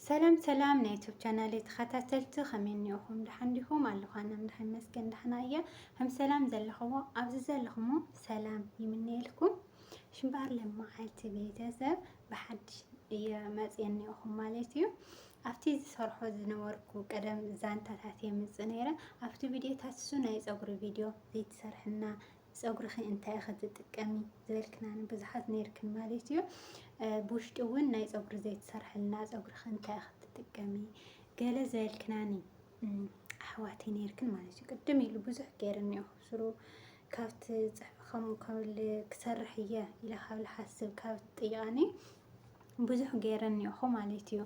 ሰላም ሰላም ናይ ዩቲዩብ ቻናል ተኸታተልቲ ከመይ እኒአኹም ድሓን ዲኹም ኣለኹ ኣነ ድሓን መስገን ድሓና እየ ከም ሰላም ዘለኹሞ ኣብዚ ዘለኹሞ ሰላም ይምነየልኩም ሽምባር ለማዓልቲ ቤተሰብ ብሓድሽ እየ መፅአ እኒአኹም ማለት እዩ ኣብቲ ዝሰርሖ ዝነበርኩ ቀደም ዛንታታት የምፅእ ነይረ ኣብቲ ቪድዮታት እሱ ናይ ፀጉሪ ቪድዮ ዘይትሰርሕና ፀጉርኺ እንታይ ክትጥቀሚ ዝበልክና ብዙሓት ነይርክን ማለት እዩ ብውሽጢ እውን ናይ ፀጉሪ ዘይትሰርሕልና ፀጉርኺ እንታይ ክትጥቀሚ ገለ ዝበልክናኒ ኣሕዋተይ ነይርክን ማለት እዩ ቅድም ኢሉ ብዙሕ ገይረ እኒአኹ ስሩ ካብቲ ከምኡ ክሰርሕ እየ ኢለ ካብ ዝሓስብ ካብ ጥያቄኒ ብዙሕ ገይረ እኒአኹ ማለት እዩ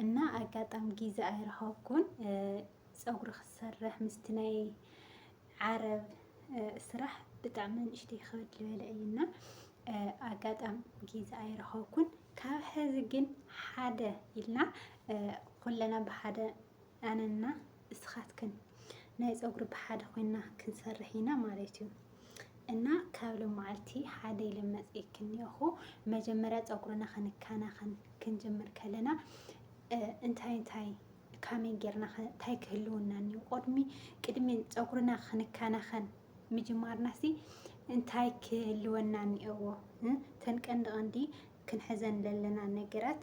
እና ኣጋጣሚ ግዜ ኣይረኸብኩን ፀጉሪ ክሰርሕ ምስቲ ናይ ዓረብ ስራሕ ብጣዕሚ ንእሽተይ ክብድ ዝበለ እዩና ኣጋጣሚ ግዜ ኣይረኸብኩን ካብ ሕዚ ግን ሓደ ኢልና ኩለና ብሓደ ኣነና እስኻትክን ናይ ፀጉሪ ብሓደ ኮይና ክንሰርሕ ኢና ማለት እዩ እና ካብ ሎማዓልቲ ሓደ ኢለ መፅአክ እኒአኹ መጀመርያ ፀጉርና ክንከናኸን ክንጅምር ከለና እንታይ ካመይ ጌርና እንታይ ክህልወና እኒኦ ቅድሚ ፀጉርና ክንከናኸን ምጅማርና ሲ እንታይ ክህልወና እኒአዎ ተንቀንዲ ቀንዲ ክንሕዘን ዘለና ነገራት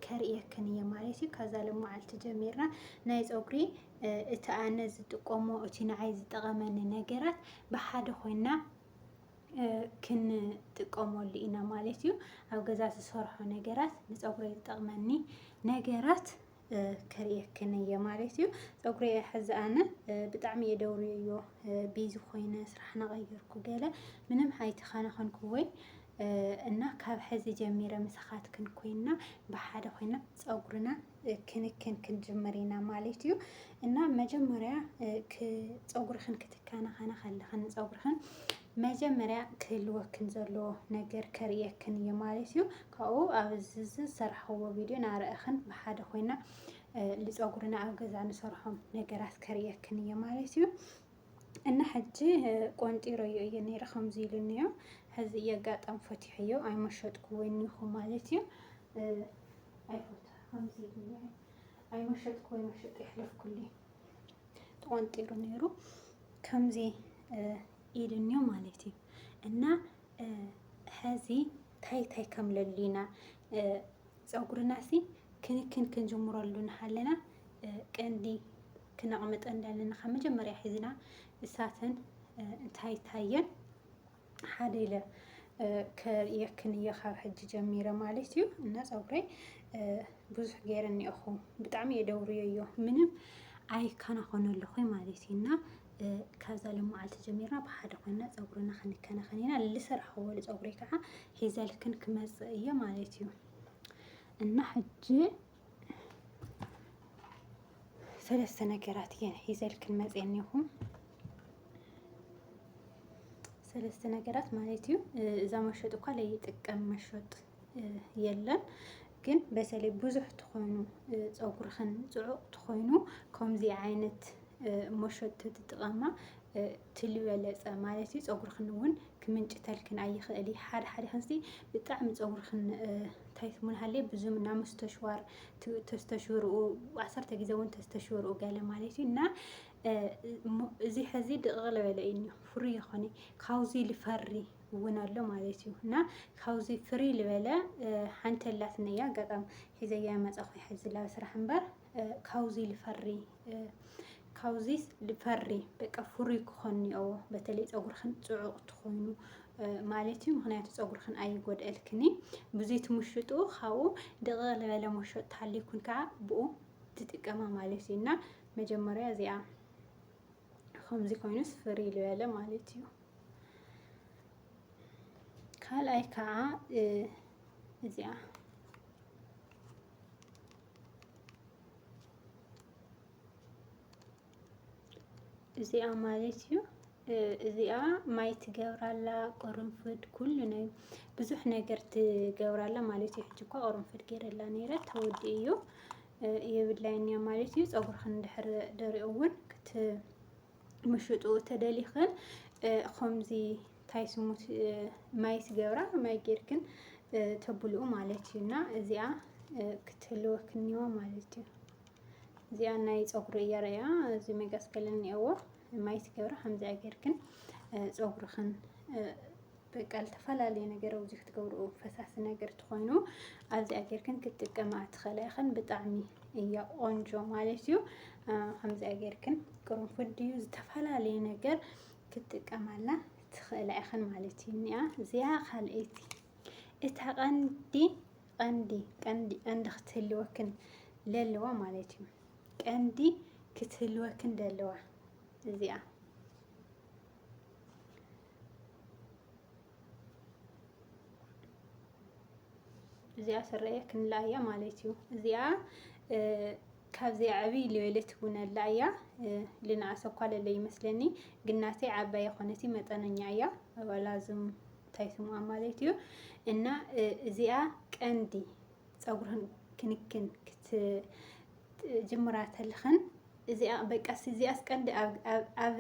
ከርእየክን እየ ማለት እዩ ከዛ ሎማዓልቲ ጀሚርና ናይ ፀጉሪ እቲ ኣነ ዝጥቀሞ እቲ ንዓይ ዝጠቐመኒ ነገራት ብሓደ ኮይና ክንጥቀመሉ ኢና ማለት እዩ ኣብ ገዛ ዝሰርሖ ነገራት ንፀጉሪ ዝጠቕመኒ ነገራት ከርእየክን እየ ማለት እዩ ፀጉሪ ሕዚ ኣነ ብጣዕሚ እየ ደውርዮ ቢዚ ኮይነ ስራሕ ነቐየርኩ ገለ ምንም ኣይተኸናኸንኩወይ እና ካብ ሕዚ ጀሚረ ምሳኻትክን ኮይና ብሓደ ኮይና ፀጉርና ክንክን ክንጅምር ኢና ማለት እዩ እና መጀመርያ ፀጉርኽን ክትከናኸና ከለኽን ፀጉርኽን መጀመርያ ክህልወክን ዘለዎ ነገር ከርእየክን እየ ማለት እዩ ካብኡ ኣብዚ ዝሰርሐዎ ቪድዮ ናርአኽን ብሓደ ኮይና ንፀጉርና ኣብ ገዛ ንሰርሖም ነገራት ከርእየክን እየ ማለት እዩ እና ሕጂ ቆንጢረዮ እየ ነይረ ከምዚ ኢሉ እኒኦ ሕዚ የጋጣም ፈቲሐዮ ኣይመሸጥኩዎ እኒኹ ማለት እዩ ኣይፎት ከምዚ ኢሉ እኒኦ ኣይመሸጥኩዎ መሸጥ ይሕለፍኩልኝ ተቆንጢሩ ነይሩ ከምዚ ኢሉ እኒኦ ማለት እዩ እና ሕዚ እንታይ ከም ለሊና ፀጉርና ሲ ክንክን ክንጅምረሉ ንሃለና ቀንዲ ክነቕምጥ እንዳለና ካብ መጀመርያ ሒዝና እሳትን እንታይታየን ሓደ ኢለ ከርእየክን እየ ካብ ሕጂ ጀሚረ ማለት እዩ እና ፀጉረይ ብዙሕ ገይረ እኒአኹ ብጣዕሚ እየ ደውርዮ እዮ ምንም ኣይከናኸነለኹኝ ማለት እዩ እና ካብዛ ሎማዓልቲ ጀሚርና ብሓደ ኮይና ፀጉርና ክንከናኸን ኢና ዝሰርሐዎ ፀጉሪ ከዓ ሒዘልክን ክመፅእ እየ ማለት እዩ እና ሕጂ ሰለስተ ነገራት እየን ሒዘልክን መፅእ እኒኹ ሰለስተ ነገራት ማለት እዩ እዛ መሸጥ እኳ ለይጥቀም መሸጥ የለን ግን በተለይ ብዙሕ ትኾይኑ ፀጉርኽን ፅዑቕ ትኾይኑ ከምዚ ዓይነት መሸጥ ትጥቀማ ትልበለፀ ማለት እዩ ፀጉርኽን እውን ክምንጭተልክን ኣይኽእል ሓደ ክንሲ ብጣዕሚ ፀጉርኽን እንታይ ትሙንሃለይ ብዙም እና ምስተሽዋር ተስተሽውርኡ 10 ግዜ እውን ተስተሽውርኡ ገለ ማለት እዩ እና እዚ ሕዚ ድቕቕ ዝበለ እዩ እኒኦ ፍሩይ ይኾነ ካብዚ ልፈሪ እውን ኣሎ ማለት እዩ እና ካብዚ ፍሪ ዝበለ ሓንተላትን እያ ኣጋጣሚ ሒዘያ መፀኹ ሕዚ ላብ ስራሕ እምበር ካብዚ ልፈሪ በቃ ፍሩይ ክኾን እኒአዎ በተለይ ፀጉርኽን ፅዑቕ ትኾይኑ ማለት እዩ ምክንያቱ ፀጉርኽን ኣይጎድአልክኒ ብዙይ ትምሽጡ ካብኡ ድቕቕ ዝበለ መሸጥ ተሃልይኩን ከዓ ብኡ ትጥቀማ ማለት እዩ እና መጀመርያ እዚኣ ከምዚ ኮይኑስ ፍሪ ዝበለ ማለት እዩ ካልኣይ ከዓ እዚኣ ማለት እዩ እዚኣ ማይ ትገብራላ ቅርንፍድ ኩሉ ናይ ብዙሕ ነገር ትገብራላ ማለት እዩ ሕጂ እኳ ቅርንፍድ ገይረላ ነይረ ተወዲ እዩ የብላይንያ ማለት እዩ ፀጉርኽን እንድሕር ደሪኡ እውን ክትምሽጡ ተደሊኽን ከምዚ እንታይ ስሙት ማይ ትገብራ ማይ ጌርክን ተብልኡ ማለት እዩ እና እዚኣ ክትህልወክኒዋ ማለት እዩ እዚኣ ናይ ፀጉሪ እያ ርያ እዚ መጋስከልን እኒአዎ ማይ ትገብራ ከምዚ ጌርክን ፀጉርክን በቃ ዝተፈላለዩ ነገር ኣብዚ ክትገብሩ ፈሳሲ ነገር ትኮይኑ ኣብዚ ጌርክን ክትጥቀማ ትኽእላይክን ብጣዕሚ እያ ቆንጆ ማለት እዩ ከምዚ ጌርክን ቅርንፉድ ድዩ ዝተፈላለዩ ነገር ክትጥቀማላ ትኽእላይክን ማለት እዩ እኒኣ እዚኣ ካልአይቲ እታ ቀንዲ ክትህልወክን ለለዋ ማለት እዩ ቀንዲ ክትህልወክን ለለዋ እዚኣ ስረየ ክንላያ ማለት እዩ እዚኣ ካብዚ ዓብይ ልበለት እውን ኣላ እያ ልንኣሰ እኳ ለለ ይመስለኒ ግናተይ ዓባይ ኮነቲ መጠነኛ እያ ዋላዝም እንታይ ስምዋ ማለት እዩ እና እዚኣ ቀንዲ ፀጉርህን ክንክን ክትጅምራ ተልኽን እዚኣ በቃስ እዚኣስ ቀንዲ ኣብ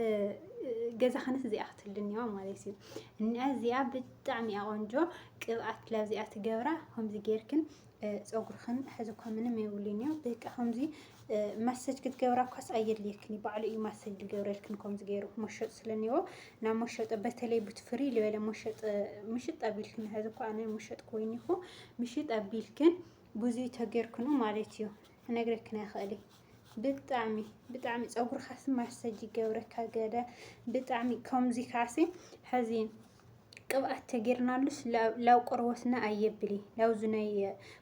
ገዛኽንስ እዚኣ ክትልኒዋ ማለት እዩ እና እዚኣ ብጣዕሚ ቆንጆ ቅብኣት ላብዚኣ ትገብራ ከምዚ ጌርክን ፀጉርክን ሕዚ እኳ ምንም የብሉን እዮም በቃ ከምዚ ማሰጅ ክትገብራ እኳስ ኣየድልየክን ባዕሉ እዩ ማሰጅ ዝገብረልክን ከምዚ ገይሩ መሸጥ ስለኒዎ ናብ መሸጦ በተለይ ብትፍሪ ልበለ ምሽጥ ኣቢልክን ሕዚ እኳ ኣነ ምሸጥ ኮይኑ ኢኹ ምሽጥ ኣቢልክን ብዙይ ተገይርክኑ ማለት እዩ ክነግረክን ኣይኽእልን ብጣዕሚ ፀጉርካስ ማሰጅ ይገብረካ ገለ ብጣዕሚ ከምዚ ካሲ ሕዚ ቅብኣት ተገይርናሉስ ላው ቆርቦትና ኣየብሊ ላውዚ ናይ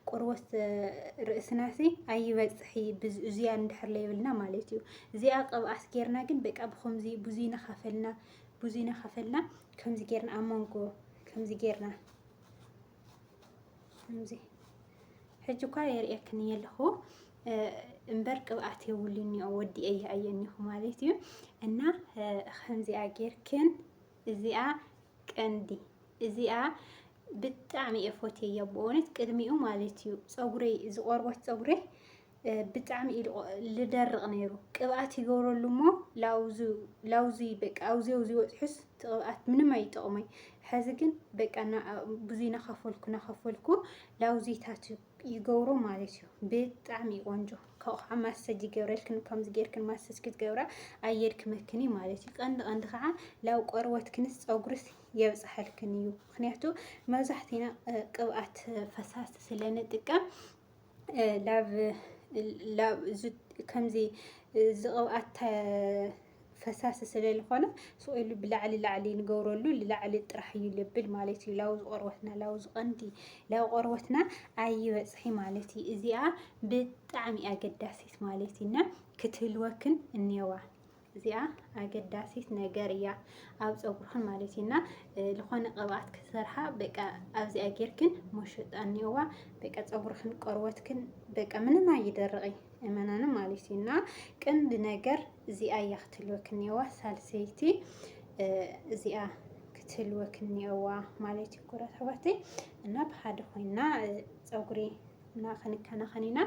ቆርቦት ርእስናሲ ኣይበፅሒ እዚኣ እንድሕር ለይብልና ማለት እዩ እዚኣ ቅብኣት ጌርና ግን በቃ ብከምዚ ብዙይና ካፈልና ከምዚ ጌርና ኣብ መንጎ ከምዚ ጌርና ከምዚ ሕጂ እኳ የርእየክን የለኹ እምበር ቅብኣት የብሉን ወዲ እየኒኹ ማለት እዩ እና ከምዚኣ ጌርክን እዚኣ ቀንዲ እዚኣ ብጣዕሚ እፈትየያ ብእውነት ቅድሚኡ ማለት እዩ ፀጉረይ ዝቆርቦት ፀጉረይ ብጣዕሚ ልደርቕ ነይሩ ቅብኣት ይገብረሉ እሞ ላውዚ በቃ ኣውዚ ወፅሑስ ቅብኣት ምንም ኣይጠቕመኝ ሕዚ ግን በቃ ብዙይ ናኸፈልኩ ላውዚታት ይገብሮ ማለት እዩ ብጣዕሚ ቆንጆ ካብኡ ማሰጅ ይገብረልክን ከምዚ ጌርክን ማሰጅ ክትገብራ ኣየድክመክኒ ማለት እዩ ቀንዲ ከዓ ላው ቆርቦትክንስ ፀጉርስ የብፅሐልክን እዩ ምክንያቱ መብዛሕቲና ቅብኣት ፈሳሲ ስለንጥቀም ከምዚ ዝቅብኣት ፈሳሲ ስለዝኾነ ስኢሉ ብላዕሊ ንገብረሉ ንላዕሊ ጥራሕ እዩ ልብል ማለት እዩ ላውዚ ቆርቦትና ላውዚ ቀንዲ ላው ቆርቦትና ኣይበፅሒ ማለት እዩ እዚኣ ብጣዕሚ ኣገዳሲት ማለት እና ክትህልወክን እኒዋ እዚኣ ኣገዳሲት ነገር እያ ኣብ ፀጉርክን ማለት እና ዝኾነ ቅብኣት ክትሰርሓ በቃ ኣብዚኣ ጌርክን መሸጣ እኒዋ በቃ ፀጉርክን ቆርቦትክን በቃ ምንም ኣይደርቕይ እመናን ማለት እዩ እና ቀንዲ ነገር እዚኣ እያ ክትህልወክን እኒዋ ሳልሰይቲ እዚኣ ክትህልወክን እኒዋ ማለት እዩ ኩራት ኣሕዋተይ እና ብሓደ ኮይና ፀጉሪ እና ክንከናኸኒና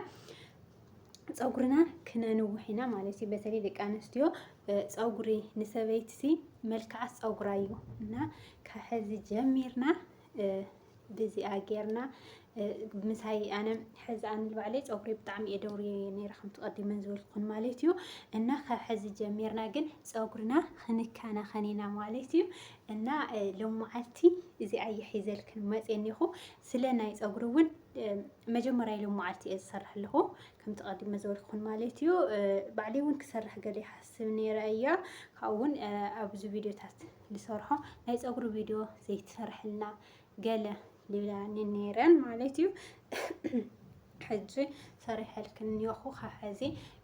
ፀጉርና ክነንውሕ ኢና ማለት እዩ በተለይ ደቂ ኣንስትዮ ፀጉሪ ንሰበይቲ መልክዓት ፀጉራ እዩ እና ካብ ሕዚ ጀሚርና ብዚኣ ጌርና ምሳይ ኣነ ሕዚ ኣነ ንባዕለይ ፀጉሪ ብጣዕሚ እየ ደውርዮ ነይረ ከምቲ ቀዲመን ዝበልኩን ማለት እዩ እና ካብ ሕዚ ጀሚርና ግን ፀጉርና ክንከናኸን ኢና ማለት እዩ እና ሎመዓልቲ እዚኣ እየሒዘልክን መፅአኒኹ ስለ ናይ ፀጉሪ እውን መጀመርያ ሎመዓልቲ እየ ዝሰርሕ ኣለኹ ከምቲ ቀዲመ ዝበልኩን ማለት እዩ ባዕለይ እውን ክሰርሕ ገለ ይሓስብ ነይረ እያ ካብኡ እውን ኣብዚ ቪድዮታት ዝሰርሖ ናይ ፀጉሪ ቪድዮ ዘይትሰርሕልና ገለ ልብላኒ ነይረን ማለት እዩ ሕጂ ሰሪሐልክን እኒአኹ ካብ ሕዚ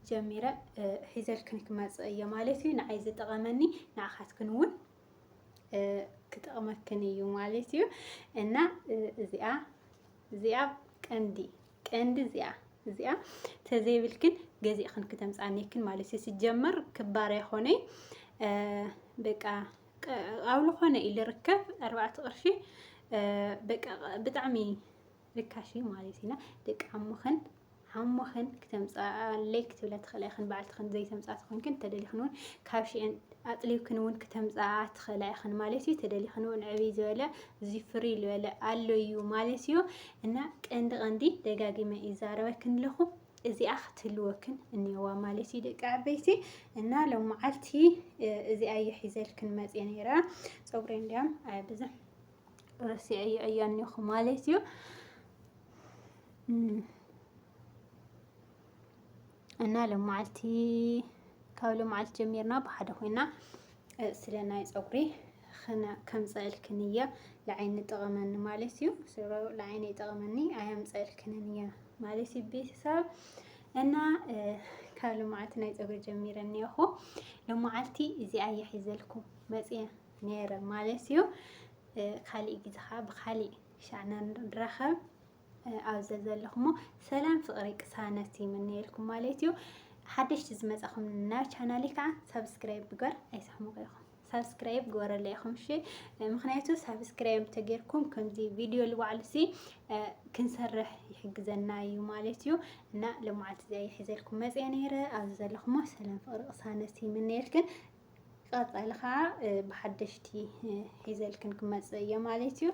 ጀሚረ ሒዘልክን ክመፅእ እየ ማለት እዩ ንዓይ ዝጠቐመኒ ንዓኻትክን እውን ክጠቕመክን እዩ ማለት እዩ እና እዚኣ ቀንዲ እዚኣ ተዘይብልክን ገዚእክን ክተምፃኔክን ማለት እዩ ሲጀመር ክባር ኣይኮነይ በቃ ኣብ ዝኾነ ኢሉ ርከብ 4 ቅርሺ በቃ ብጣዕሚ ርካሽ ማለት ኢና ደቂ ኣሙኽን حمخن كتمصع ليك تبلا تخليخن بعلتخن زي تمصعتخن كنت تدليخنون كابشين أطليوكنون كتمصع تخليخن مالتي تدليخنون عبي زولا زفري لولا ألويو مالتيو إن قندي دقاقي إزارة وكن لخو إزي أختلوكن إني هو مالتي دق عبيتي إن لو معلتي إزي أي حزلكن مزياني را صورين ديام بزح رسي أي أيان يخو مالتيو أنا لو معلتي كاولو معلت جميرنا بحدا خوينا سلنا يصبري خنا كم سألك نية لعين تغمن مالسيو سرو لعين تغمني أيام سألك نية مالسي بيساب أنا كاولو معلتنا يصبري جميرني أخو لو معلتي إزي أي حزلكم مزيان نير مالسيو خالي جزها بخالي شعنا نرخب أعزز لكم سلام فقريك سانتي مني لكم مالتيو حدش تزمزخم لنا channel كا سبسكرايب بقر أي سحمو غيركم سبسكرايب قور ليكم شيء مخنيتو سبسكرايب تجيركم كم زي فيديو اللي وعلسي كنسرح يحجزنا مالتيو نا لما عاد زي حزلكم مزيانيرة أعزز لكم سلام فقريك سانتي مني لكن قاطع لخا بحدشتي حزلكن كم مزيا مالتيو